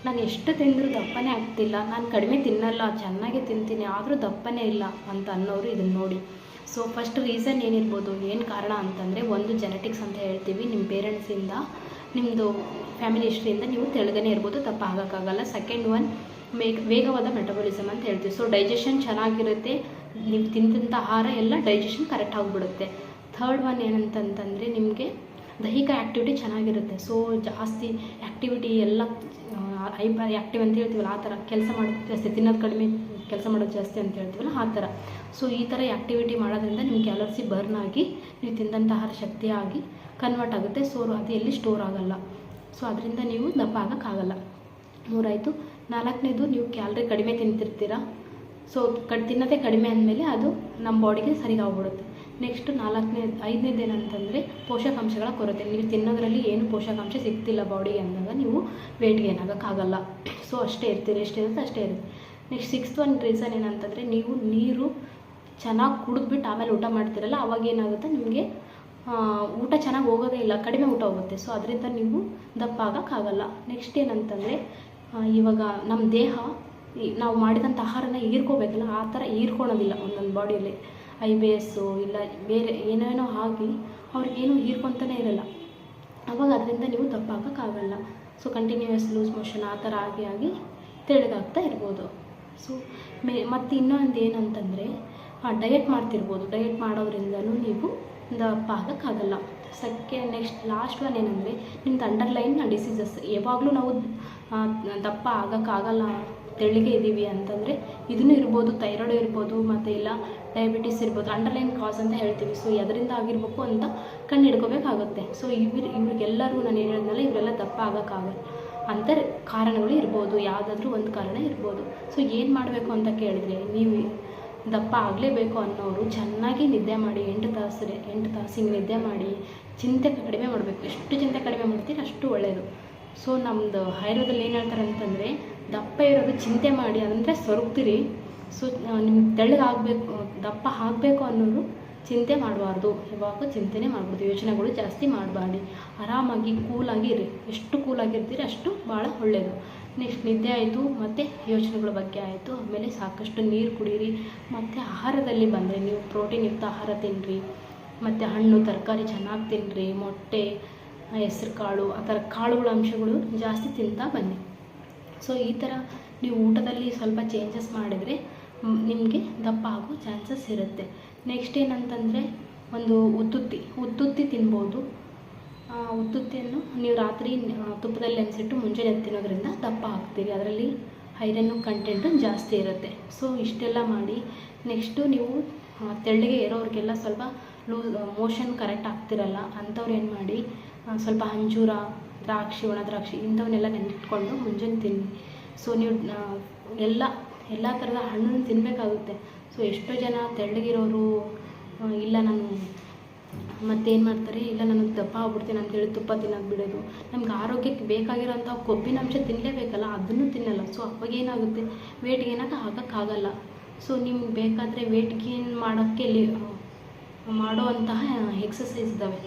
ನಾನು ಎಷ್ಟು ತಿಂದರೂ ದಪ್ಪನೇ ಆಗ್ತಿಲ್ಲ, ನಾನು ಕಡಿಮೆ ತಿನ್ನಲ್ಲ, ಚೆನ್ನಾಗಿ ತಿಂತೀನಿ ಆದರೂ ದಪ್ಪನೇ ಇಲ್ಲ ಅಂತ ಅನ್ನೋರು ಇದನ್ನು ನೋಡಿ. ಸೊ ಫಸ್ಟ್ ರೀಸನ್ ಏನಿರ್ಬೋದು, ಏನು ಕಾರಣ ಅಂತಂದರೆ, ಒಂದು ಜೆನೆಟಿಕ್ಸ್ ಅಂತ ಹೇಳ್ತೀವಿ, ನಿಮ್ಮ ಪೇರೆಂಟ್ಸಿಂದ, ನಿಮ್ಮದು ಫ್ಯಾಮಿಲಿ ಹಿಸ್ಟ್ರಿಯಿಂದ ನೀವು ತೆಳಗನೇ ಇರ್ಬೋದು, ದಪ್ಪ ಆಗೋಕ್ಕಾಗಲ್ಲ. ಸೆಕೆಂಡ್ ಒನ್ ವೇಗವಾದ ಮೆಟಬಾಲಿಸಮ್ ಅಂತ ಹೇಳ್ತೀವಿ. ಸೊ ಡೈಜೆಷನ್ ಚೆನ್ನಾಗಿರುತ್ತೆ, ನೀವು ತಿಂದಂಥ ಆಹಾರ ಎಲ್ಲ ಡೈಜೆಷನ್ ಕರೆಕ್ಟ್ ಆಗಿಬಿಡುತ್ತೆ. ಥರ್ಡ್ ಒನ್ ಏನಂತಂತಂದರೆ ನಿಮಗೆ ದೈಹಿಕ ಆ್ಯಕ್ಟಿವಿಟಿ ಚೆನ್ನಾಗಿರುತ್ತೆ. ಸೊ ಜಾಸ್ತಿ ಆ್ಯಕ್ಟಿವಿಟಿ ಎಲ್ಲ ಹೈಪರ್ ಆ್ಯಕ್ಟಿವ್ ಅಂತ ಹೇಳ್ತೀವಲ್ಲ ಆ ಥರ, ಕೆಲಸ ಮಾಡೋದು ಜಾಸ್ತಿ, ತಿನ್ನೋದು ಕಡಿಮೆ, ಕೆಲಸ ಮಾಡೋದು ಜಾಸ್ತಿ ಅಂತ ಹೇಳ್ತೀವಲ್ಲ ಆ ಥರ. ಸೊ ಈ ಥರ ಆ್ಯಕ್ಟಿವಿಟಿ ಮಾಡೋದ್ರಿಂದ ನಿಮ್ಮ ಕ್ಯಾಲೋರಿಸ್ ಬರ್ನ್ ಆಗಿ ನೀವು ತಿಂದಂಥ ಆಹಾರ ಶಕ್ತಿಯಾಗಿ ಕನ್ವರ್ಟ್ ಆಗುತ್ತೆ. ಸೊ ಅದು ಎಲ್ಲಿ ಸ್ಟೋರ್ ಆಗೋಲ್ಲ. ಸೊ ಅದರಿಂದ ನೀವು ದಪ್ಪ ಆಗೋಕ್ಕಾಗಲ್ಲ. ಮೂರಾಯಿತು. ನಾಲ್ಕನೇದು, ನೀವು ಕ್ಯಾಲ್ರಿ ಕಡಿಮೆ ತಿಂತಿರ್ತೀರ. ಸೊ ತಿನ್ನೋದೇ ಕಡಿಮೆ ಅಂದಮೇಲೆ ಅದು ನಮ್ಮ ಬಾಡಿಗೆ ಸರಿಗಾಗ್ಬಿಡುತ್ತೆ. ನೆಕ್ಸ್ಟ್ ಐದನೇದು ಏನಂತಂದರೆ ಪೋಷಕಾಂಶಗಳ ಕೊರತೆ. ನೀವು ತಿನ್ನೋದ್ರಲ್ಲಿ ಏನು ಪೋಷಕಾಂಶ ಸಿಗ್ತಿಲ್ಲ ಬಾಡಿಗೆ ಅಂದಾಗ ನೀವು ವೇಟ್ ಗೇನ್ ಆಗೋಕ್ಕಾಗಲ್ಲ. ಸೊ ಅಷ್ಟೇ ಇರ್ತೀರಿ, ಎಷ್ಟಿರುತ್ತೆ ಅಷ್ಟೇ ಇರುತ್ತೆ. ನೆಕ್ಸ್ಟ್ ಸಿಕ್ಸ್ತ್ ಒಂದು ರೀಸನ್ ಏನಂತಂದರೆ, ನೀವು ನೀರು ಚೆನ್ನಾಗಿ ಕುಡಿದ್ಬಿಟ್ಟು ಆಮೇಲೆ ಊಟ ಮಾಡ್ತೀರಲ್ಲ, ಅವಾಗ ಏನಾಗುತ್ತೆ ನಿಮಗೆ ಊಟ ಚೆನ್ನಾಗಿ ಹೋಗೋದೇ ಇಲ್ಲ, ಕಡಿಮೆ ಊಟ ಹೋಗುತ್ತೆ. ಸೊ ಅದರಿಂದ ನೀವು ದಪ್ಪ ಆಗೋಕ್ಕಾಗಲ್ಲ. ನೆಕ್ಸ್ಟ್ ಏನಂತಂದರೆ, ಇವಾಗ ನಮ್ಮ ದೇಹ ನಾವು ಮಾಡಿದಂಥ ಆಹಾರನ ಹೀರ್ಕೋಬೇಕಲ್ಲ, ಆ ಥರ ಹೀರ್ಕೊಳೋದಿಲ್ಲ ಒಂದೊಂದು ಬಾಡಿಯಲ್ಲಿ. IBS ಇಲ್ಲ ಬೇರೆ ಏನೇನೋ ಆಗಿ ಅವ್ರಿಗೇನು ಹೀರ್ಕೊತಾನೆ ಇರೋಲ್ಲ, ಅವಾಗ ಅದರಿಂದ ನೀವು ದಪ್ಪ ಆಗೋಕ್ಕಾಗಲ್ಲ. ಸೊ ಕಂಟಿನ್ಯೂಯಸ್ ಲೂಸ್ ಮೋಷನ್ ಆ ಥರ ಆಗಿ ತೆಳ್ಳಗಾಗ್ತಾ ಇರ್ಬೋದು. ಸೊ ಮತ್ತು ಇನ್ನೊಂದು ಏನಂತಂದರೆ, ಡಯಟ್ ಮಾಡ್ತಿರ್ಬೋದು, ಡಯಟ್ ಮಾಡೋದ್ರಿಂದಲೂ ನೀವು ದಪ್ಪ ಆಗೋಕ್ಕಾಗಲ್ಲ. ನೆಕ್ಸ್ಟ್ ಲಾಸ್ಟ್ ಒನ್ ಏನಂದರೆ, ನಿಮ್ದು ಅಂಡರ್ಲೈನ್ ಡಿಸೀಸಸ್. ಯಾವಾಗಲೂ ನಾವು ದಪ್ಪ ಆಗೋಕ್ಕಾಗಲ್ಲ, ತೆಳ್ಳಗೆ ಇದ್ದೀವಿ ಅಂತಂದರೆ ಇದನ್ನು ಇರ್ಬೋದು, ಥೈರಾಯ್ಡ್ ಇರ್ಬೋದು, ಮತ್ತು ಇಲ್ಲ ಡಯಾಬಿಟಿಸ್ ಇರ್ಬೋದು, ಅಂಡರ್ಲೈನ್ ಕಾಸ್ ಅಂತ ಹೇಳ್ತೀವಿ. ಸೊ ಅದರಿಂದ ಆಗಿರ್ಬೇಕು ಅಂತ ಕಂಡು ಹಿಡ್ಕೋಬೇಕಾಗುತ್ತೆ. ಸೊ ಇವ್ರಿಗೆಲ್ಲರೂ ನಾನು ಏನು ಹೇಳಿದ್ನಲ್ಲ, ಇವರೆಲ್ಲ ದಪ್ಪ ಆಗೋಕ್ಕಾಗಲ್ಲ ಅಂತ ಕಾರಣಗಳು ಇರ್ಬೋದು, ಯಾವುದಾದ್ರೂ ಒಂದು ಕಾರಣ ಇರ್ಬೋದು. ಸೊ ಏನು ಮಾಡಬೇಕು ಅಂತ ಕೇಳಿದ್ರೆ, ನೀವು ದಪ್ಪ ಆಗಲೇಬೇಕು ಅನ್ನೋರು ಚೆನ್ನಾಗಿ ನಿದ್ದೆ ಮಾಡಿ, 8 ತಾಸು ಹಿಂಗೆ ನಿದ್ದೆ ಮಾಡಿ, ಚಿಂತೆ ಕಡಿಮೆ ಮಾಡಬೇಕು. ಎಷ್ಟು ಚಿಂತೆ ಕಡಿಮೆ ಮಾಡ್ತೀರಿ ಅಷ್ಟು ಒಳ್ಳೆಯದು. ಸೊ ನಮ್ಮದು ಆಯುರ್ವೇದದಲ್ಲಿ ಏನು ಹೇಳ್ತಾರೆ ಅಂತಂದರೆ, ದಪ್ಪ ಇರೋದು ಚಿಂತೆ ಮಾಡಿ, ಅಂದರೆ ಸೊರಗ್ತೀರಿ. ಸೊ ನಿಮ್ಗೆ ತೆಳ್ಳಗಾಗಬೇಕು, ದಪ್ಪ ಆಗಬೇಕು ಅನ್ನೋರು ಚಿಂತೆ ಮಾಡಬಾರ್ದು, ಯಾವಾಗ ಚಿಂತೆನೇ ಮಾಡ್ಬೋದು, ಯೋಚನೆಗಳು ಜಾಸ್ತಿ ಮಾಡಬಾರ್ದು. ಆರಾಮಾಗಿ ಕೂಲಾಗಿ ಇರಿ, ಎಷ್ಟು ಕೂಲಾಗಿರ್ತೀರಿ ಅಷ್ಟು ಭಾಳ ಒಳ್ಳೆಯದು. ನೆಕ್ಸ್ಟ್ ನಿದ್ದೆ ಆಯಿತು, ಮತ್ತು ಯೋಚನೆಗಳ ಬಗ್ಗೆ ಆಯಿತು. ಆಮೇಲೆ ಸಾಕಷ್ಟು ನೀರು ಕುಡೀರಿ. ಮತ್ತು ಆಹಾರದಲ್ಲಿ ಬಂದರೆ ನೀವು ಪ್ರೋಟೀನ್ ಯುಕ್ತ ಆಹಾರ ತಿನ್ನಿರಿ, ಮತ್ತು ಹಣ್ಣು ತರಕಾರಿ ಚೆನ್ನಾಗಿ ತಿನ್ನಿರಿ, ಮೊಟ್ಟೆ, ಹೆಸ್ರು ಕಾಳು, ಆ ಥರ ಕಾಳುಗಳ ಅಂಶಗಳು ಜಾಸ್ತಿ ತಿಂತಾ ಬನ್ನಿ. ಸೊ ಈ ಥರ ನೀವು ಊಟದಲ್ಲಿ ಸ್ವಲ್ಪ ಚೇಂಜಸ್ ಮಾಡಿದರೆ ನಿಮಗೆ ದಪ್ಪ ಆಗೋ ಚಾನ್ಸಸ್ ಇರುತ್ತೆ. ನೆಕ್ಸ್ಟ್ ಏನಂತಂದರೆ, ಒಂದು ಉತ್ತುತ್ತಿ ತಿನ್ಬೋದು. ಉತ್ತುತ್ತಿಯನ್ನು ನೀವು ರಾತ್ರಿ ತುಪ್ಪದಲ್ಲಿ ನೆನೆಸಿಟ್ಟು ಮುಂಜಾನೆ ತಿನ್ನೋದ್ರಿಂದ ದಪ್ಪ ಆಗ್ತೀರಿ, ಅದರಲ್ಲಿ ಐರನ್ನು ಕಂಟೆಂಟು ಜಾಸ್ತಿ ಇರುತ್ತೆ. ಸೊ ಇಷ್ಟೆಲ್ಲ ಮಾಡಿ, ನೆಕ್ಸ್ಟು ನೀವು ತೆಳ್ಳಗೆ ಇರೋರಿಗೆಲ್ಲ ಸ್ವಲ್ಪ ಮೋಷನ್ ಕರೆಕ್ಟ್ ಆಗ್ತಿರಲ್ಲ ಅಂಥವ್ರು ಏನು ಮಾಡಿ, ಸ್ವಲ್ಪ ಅಂಜೂರ, ದ್ರಾಕ್ಷಿ, ಒಣ ದ್ರಾಕ್ಷಿ ಇಂಥವನ್ನೆಲ್ಲ ನೆನೆಟ್ಕೊಂಡು ಮುಂಜಾನೆ ತಿನ್ನಿ. ಸೊ ನೀವು ಎಲ್ಲ ಥರದ ಹಣ್ಣನ್ನು ತಿನ್ನಬೇಕಾಗುತ್ತೆ. ಸೊ ಎಷ್ಟೋ ಜನ ತೆಳ್ಳಗಿರೋರು, ಇಲ್ಲ ನಾನು ಮತ್ತೇನು ಮಾಡ್ತಾರೆ, ಇಲ್ಲ ನಾನು ದಪ್ಪ ಆಗ್ಬಿಡ್ತೀನಿ ಅಂತೇಳಿ ತುಪ್ಪ ತಿನ್ನೋದು ಬಿಡೋದು. ನಮ್ಗೆ ಆರೋಗ್ಯಕ್ಕೆ ಬೇಕಾಗಿರೋಂಥ ಕೊಬ್ಬಿನಾಂಶ ತಿನ್ನಲೇಬೇಕಲ್ಲ, ಅದನ್ನು ತಿನ್ನಲ್ಲ. ಸೊ ಅವಾಗೇನಾಗುತ್ತೆ, ವೇಟ್ ಗೇನಾಗ ಆಗೋಕ್ಕಾಗಲ್ಲ. ಸೊ ನಿಮ್ಗೆ ಬೇಕಾದರೆ ವೇಟ್ ಗೇನ್ ಮಾಡೋಕ್ಕೆ ಮಾಡೋವಂತಹ ಎಕ್ಸಸೈಸ್ ಇದ್ದಾವೆ,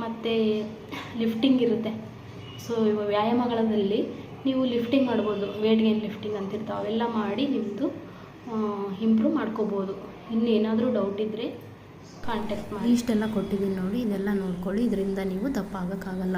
ಮತ್ತು ಲಿಫ್ಟಿಂಗ್ ಇರುತ್ತೆ. ಸೊ ವ್ಯಾಯಾಮಗಳಲ್ಲಿ ನೀವು ಲಿಫ್ಟಿಂಗ್ ಮಾಡ್ಬೋದು, ವೇಟ್ ಗೇನ್ ಲಿಫ್ಟಿಂಗ್ ಅಂತಿರ್ತಾವೆ, ಅವೆಲ್ಲ ಮಾಡಿ ನಿಮ್ಮದು ಇಂಪ್ರೂವ್ ಮಾಡ್ಕೋಬೋದು. ಇನ್ನೇನಾದರೂ ಡೌಟ್ ಇದ್ದರೆ ಕಾಂಟ್ಯಾಕ್ಟ್ ಮಾಡಿ. ಇಷ್ಟೆಲ್ಲ ಕೊಟ್ಟಿದ್ದೀನಿ ನೋಡಿ, ಇದೆಲ್ಲ ನೋಡ್ಕೊಳ್ಳಿ, ಇದರಿಂದ ನೀವು ದಪ್ಪ ಆಗೋಕ್ಕಾಗಲ್ಲ.